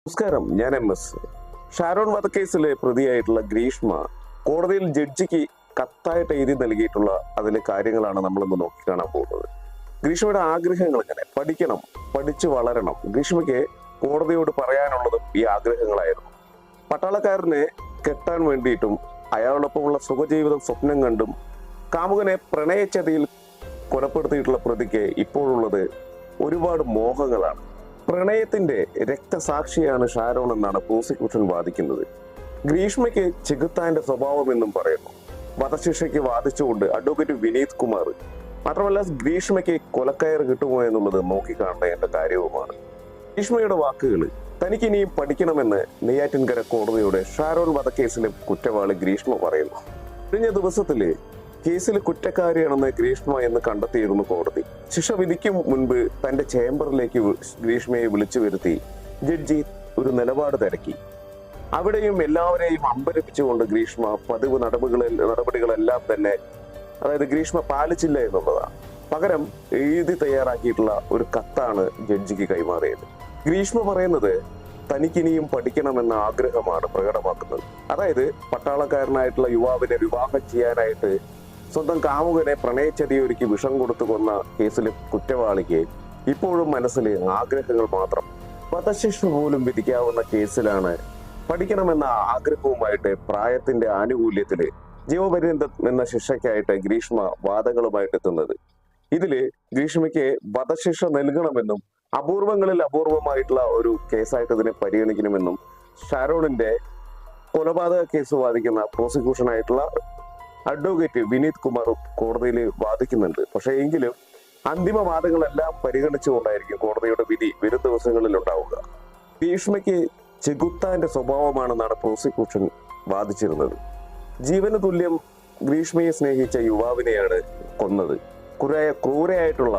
നമസ്കാരം, ഞാൻ MS. ഷാരോൺ വധക്കേസിലെ പ്രതിയായിട്ടുള്ള ഗ്രീഷ്മ കോടതിയിൽ ജഡ്ജിക്ക് കത്തായിട്ട് എഴുതി നൽകിയിട്ടുള്ള അതിലെ കാര്യങ്ങളാണ് നമ്മളിന്ന് നോക്കിക്കാണാൻ പോകുന്നത്. ഗ്രീഷ്മയുടെ ആഗ്രഹങ്ങൾ എങ്ങനെ പഠിക്കണം, പഠിച്ചു വളരണം. ഗ്രീഷ്മയ്ക്ക് കോടതിയോട് പറയാനുള്ളതും ഈ ആഗ്രഹങ്ങളായിരുന്നു. പട്ടാളക്കാരനെ കെട്ടാൻ വേണ്ടിയിട്ടും അയാളോടൊപ്പമുള്ള സുഖജീവിതം സ്വപ്നം കണ്ടും കാമുകനെ പ്രണയച്ചതിയിൽ കൊലപ്പെടുത്തിയിട്ടുള്ള പ്രതിക്ക് ഇപ്പോഴുള്ളത് ഒരുപാട് മോഹങ്ങളാണ്. പ്രണയത്തിന്റെ രക്തസാക്ഷിയാണ് ഷാരോൺ എന്നാണ് പ്രോസിക്യൂഷൻ വാദിക്കുന്നത്. ഗ്രീഷ്മയ്ക്ക് ചെകുത്താന്റെ സ്വഭാവം എന്നും പറയുന്നു. വധശിക്ഷയ്ക്ക് വാദിച്ചുകൊണ്ട് അഡ്വക്കേറ്റ് വിനീത് കുമാർ മാത്രമല്ല ഗ്രീഷ്മയ്ക്ക് കൊലക്കയർ കിട്ടുമോ എന്നുള്ളത് നോക്കിക്കാണേണ്ട കാര്യവുമാണ്. ഗ്രീഷ്മയുടെ വാക്കുകൾ: തനിക്കിനിയും പഠിക്കണമെന്ന് നെയ്യാറ്റിൻകര കോടതിയുടെ ഷാരോൺ വധക്കേസിലെ കുറ്റവാളി ഗ്രീഷ്മ പറയുന്നു. കഴിഞ്ഞ ദിവസത്തില് കേസിൽ കുറ്റക്കാരിയാണെന്ന് ഗ്രീഷ്മ എന്ന് കണ്ടെത്തിയിരുന്നു കോടതി. ശിക്ഷ വിധിക്കും മുൻപ് തന്റെ ചേംബറിലേക്ക് ഗ്രീഷ്മയെ വിളിച്ചു വരുത്തി ജഡ്ജി ഒരു നിലപാട് തിരക്കി. അവിടെയും എല്ലാവരെയും അമ്പരപ്പിച്ചുകൊണ്ട് ഗ്രീഷ്മ പതിവ് നടപടികളെല്ലാം തന്നെ, അതായത് ഗ്രീഷ്മ പാലിച്ചില്ല എന്നുള്ളതാണ്. പകരം എഴുതി തയ്യാറാക്കിയിട്ടുള്ള ഒരു കത്താണ് ജഡ്ജിക്ക് കൈമാറിയത്. ഗ്രീഷ്മ പറയുന്നത് തനിക്കിനിയും പഠിക്കണമെന്ന ആഗ്രഹമാണ് പ്രകടമാക്കുന്നത്. അതായത് പട്ടാളക്കാരനായിട്ടുള്ള യുവാവിനെ വിവാഹം ചെയ്യാനായിട്ട് സ്വന്തം കാമുകനെ പ്രണയച്ചതിയൊരുക്കി വിഷം കൊടുത്തു കൊന്ന കേസിലെ കുറ്റവാളിക്ക് ഇപ്പോഴും മനസ്സിൽ ആഗ്രഹങ്ങൾ മാത്രം. വധശിക്ഷ പോലും വിധിക്കാവുന്ന കേസിലാണ് പഠിക്കണമെന്ന ആഗ്രഹവുമായിട്ട് പ്രായത്തിന്റെ ആനുകൂല്യത്തില് ജീവപര്യന്തം എന്ന ശിക്ഷയ്ക്കായിട്ട് ഗ്രീഷ്മ വാദങ്ങളുമായിട്ട് എത്തുന്നത്. ഇതില് ഗ്രീഷ്മയ്ക്ക് വധശിക്ഷ നൽകണമെന്നും അപൂർവങ്ങളിൽ അപൂർവമായിട്ടുള്ള ഒരു കേസായിട്ട് ഇതിനെ പരിഗണിക്കണമെന്നും ഷാരോണിന്റെ കൊലപാതക കേസ് വാദിക്കുന്ന പ്രോസിക്യൂഷനായിട്ടുള്ള അഡ്വക്കേറ്റ് വിനീത് കുമാർ കോടതിയിൽ വാദിക്കുന്നുണ്ട്. പക്ഷെ എങ്കിലും അന്തിമ വാദങ്ങളെല്ലാം പരിഗണിച്ചുകൊണ്ടായിരിക്കും കോടതിയുടെ വിധി വരും ദിവസങ്ങളിൽ ഉണ്ടാവുക. ഗ്രീഷ്മയ്ക്ക് ചെകുത്താന്റെ സ്വഭാവമാണെന്നാണ് പ്രോസിക്യൂഷൻ വാദിച്ചിരുന്നത്. ജീവന് തുല്യം ഗ്രീഷ്മയെ സ്നേഹിച്ച യുവാവിനെയാണ് കൊന്നത്. ക്രൂരയായിട്ടുള്ള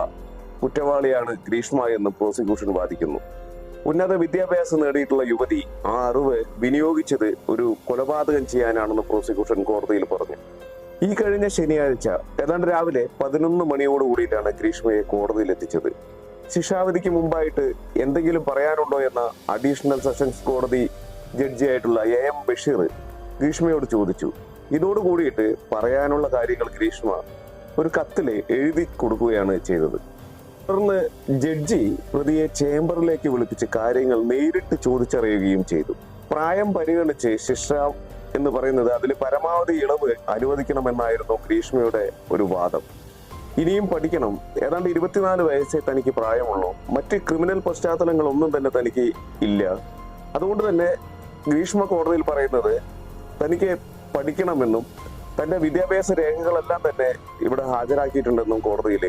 കുറ്റവാളിയാണ് ഗ്രീഷ്മ എന്ന് പ്രോസിക്യൂഷൻ വാദിക്കുന്നു. ഉന്നത വിദ്യാഭ്യാസം നേടിയിട്ടുള്ള യുവതി ആ അറിവ് വിനിയോഗിച്ചത് ഒരു കൊലപാതകം ചെയ്യാനാണെന്ന് പ്രോസിക്യൂഷൻ കോടതിയിൽ പറഞ്ഞു. ഈ കഴിഞ്ഞ ശനിയാഴ്ച ഏതാണ്ട് രാവിലെ 11 മണിയോട് കൂടിയിട്ടാണ് ഗ്രീഷ്മയെ കോടതിയിൽ എത്തിച്ചത്. ശിക്ഷാവിധിക്ക് മുമ്പായിട്ട് എന്തെങ്കിലും പറയാനുണ്ടോ എന്ന അഡീഷണൽ സെഷൻസ് കോടതി ജഡ്ജിയായിട്ടുള്ള AM ബഷീർ ഗ്രീഷ്മയോട് ചോദിച്ചു. ഇതോട് കൂടിയിട്ട് പറയാനുള്ള കാര്യങ്ങൾ ഗ്രീഷ്മ ഒരു കത്തില് എഴുതി കൊടുക്കുകയാണ് ചെയ്തത്. തുടർന്ന് ജഡ്ജി പ്രതിയെ ചേംബറിലേക്ക് വിളിപ്പിച്ച് കാര്യങ്ങൾ നേരിട്ട് ചോദിച്ചറിയുകയും ചെയ്തു. പ്രായം പരിഗണിച്ച് ശിക്ഷ എന്ന് പറയുന്നത് അതിൽ പരമാവധി ഇളവ് അനുവദിക്കണമെന്നായിരുന്നു ഗ്രീഷ്മയുടെ ഒരു വാദം. ഇനിയും പഠിക്കണം, ഏതാണ്ട് 24 വയസ്സേ തനിക്ക് പ്രായമുള്ളൂ, മറ്റ് ക്രിമിനൽ പശ്ചാത്തലങ്ങളൊന്നും തന്നെ തനിക്ക് ഇല്ല. അതുകൊണ്ട് തന്നെ ഗ്രീഷ്മ കോടതിയിൽ പറയുന്നത് തനിക്ക് പഠിക്കണമെന്നും തന്റെ വിദ്യാഭ്യാസ രേഖകളെല്ലാം തന്നെ ഇവിടെ ഹാജരാക്കിയിട്ടുണ്ടെന്നും കോടതിയിൽ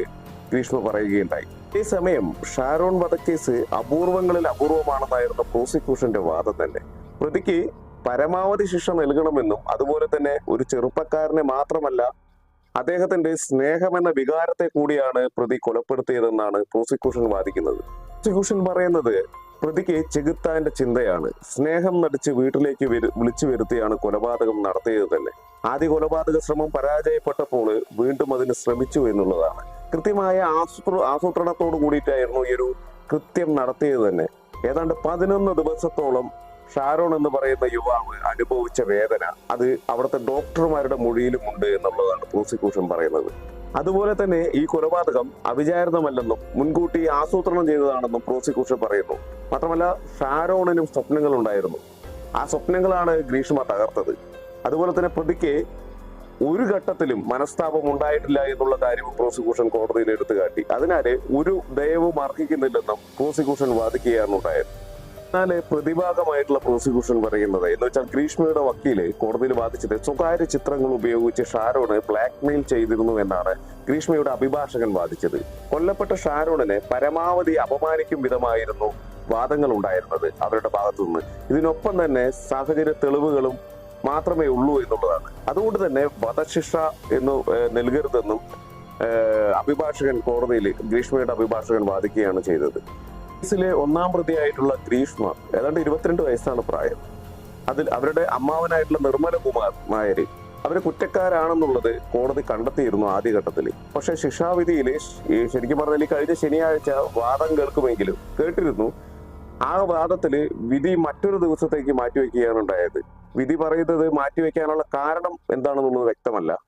ഗ്രീഷ്മ പറയുകയുണ്ടായി. ഈ സമയം ഷാരോൺ വധക്കേസ് അപൂർവങ്ങളിൽ അപൂർവമാണെന്നായിരുന്നു പ്രോസിക്യൂഷന്റെ വാദം തന്നെ. പ്രതിക്ക് പരമാവധി ശിക്ഷ നൽകണമെന്നും അതുപോലെ തന്നെ ഒരു ചെറുപ്പക്കാരനെ മാത്രമല്ല അദ്ദേഹത്തിന്റെ സ്നേഹമെന്ന വികാരത്തെ കൂടിയാണ് പ്രതി കൊലപ്പെടുത്തിയതെന്നാണ് പ്രോസിക്യൂഷൻ വാദിക്കുന്നത്. പ്രോസിക്യൂഷൻ പറയുന്നത് പ്രതിക്ക് ചെകുത്താന്റെ ചിന്തയാണ്. സ്നേഹം നടിച്ച് വീട്ടിലേക്ക് വിളിച്ചു വരുത്തിയാണ് കൊലപാതകം നടത്തിയത് തന്നെ. ആദ്യ കൊലപാതക ശ്രമം പരാജയപ്പെട്ടപ്പോൾ വീണ്ടും അതിന് ശ്രമിച്ചു എന്നുള്ളതാണ്. കൃത്യമായ ആസൂത്രണത്തോടു കൂടിയിട്ടായിരുന്നു ഈ ഒരു കൃത്യം നടത്തിയത് തന്നെ. ഏതാണ്ട് 11 ദിവസത്തോളം ഷാരോൺ എന്ന് പറയുന്ന യുവാവ് അനുഭവിച്ച വേദന അത് അവിടുത്തെ ഡോക്ടർമാരുടെ മൊഴിയിലും ഉണ്ട് എന്നുള്ളതാണ് പ്രോസിക്യൂഷൻ പറയുന്നത്. അതുപോലെ തന്നെ ഈ കൊലപാതകം അവിചാരിതമല്ലെന്നും മുൻകൂട്ടി ആസൂത്രണം ചെയ്തതാണെന്നും പ്രോസിക്യൂഷൻ പറയുന്നു. മാത്രമല്ല ഷാരോണിനും സ്വപ്നങ്ങൾ ഉണ്ടായിരുന്നു. ആ സ്വപ്നങ്ങളാണ് ഗ്രീഷ്മ തകർത്തത്. അതുപോലെ തന്നെ പ്രതിക്ക് ഒരു ഘട്ടത്തിലും മനസ്താപം ഉണ്ടായിട്ടില്ല എന്നുള്ള കാര്യവും പ്രോസിക്യൂഷൻ കോടതിയിൽ എടുത്തു കാട്ടി. അതിനാല് ഒരു ദയവും അർഹിക്കുന്നില്ലെന്നും പ്രോസിക്യൂഷൻ വാദിക്കുകയാണ് ഉണ്ടായത്. എന്നാൽ പ്രതിഭാഗമായിട്ടുള്ള പ്രോസിക്യൂഷൻ പറയുന്നത് എന്ന് വെച്ചാൽ ഗ്രീഷ്മയുടെ വക്കീല് കോടതിയിൽ വാദിച്ചത് സ്വകാര്യ ചിത്രങ്ങൾ ഉപയോഗിച്ച് ഷാരോണ് ബ്ലാക്ക്മെയിൽ ചെയ്തിരുന്നു എന്നാണ് ഗ്രീഷ്മയുടെ അഭിഭാഷകൻ വാദിച്ചത്. കൊല്ലപ്പെട്ട ഷാരോണിനെ പരമാവധി അപമാനിക്കും വിധമായിരുന്നു വാദങ്ങൾ ഉണ്ടായിരുന്നത് അവരുടെ ഭാഗത്തുനിന്ന്. ഇതിനൊപ്പം തന്നെ സാഹചര്യ തെളിവുകളും മാത്രമേ ഉള്ളൂ എന്നുള്ളതാണ്. അതുകൊണ്ട് തന്നെ വധശിക്ഷ എന്ന് നൽകരുതെന്നും അഭിഭാഷകൻ കോടതിയിൽ ഗ്രീഷ്മയുടെ അഭിഭാഷകൻ വാദിക്കുകയാണ് ചെയ്തത്. കേസിലെ ഒന്നാം പ്രതിയായിട്ടുള്ള ഗ്രീഷ്മ ഏതാണ്ട് 22 വയസ്സാണ് പ്രായം. അതിൽ അവരുടെ അമ്മാവനായിട്ടുള്ള നിർമ്മലകുമാർ നായര് അവര് കുറ്റക്കാരാണെന്നുള്ളത് കോടതി കണ്ടെത്തിയിരുന്നു ആദ്യഘട്ടത്തിൽ. പക്ഷെ ശിക്ഷാവിധിയിൽ ശരിക്കും പറഞ്ഞാൽ കഴിഞ്ഞ ശനിയാഴ്ച വാദം കേട്ടിരുന്നു ആ വാദത്തില് വിധി മറ്റൊരു ദിവസത്തേക്ക് മാറ്റിവെക്കുകയാണ് ഉണ്ടായത്. വിധി പറയുന്നത് മാറ്റിവെക്കാനുള്ള കാരണം എന്താണെന്നുള്ളത് വ്യക്തമല്ല.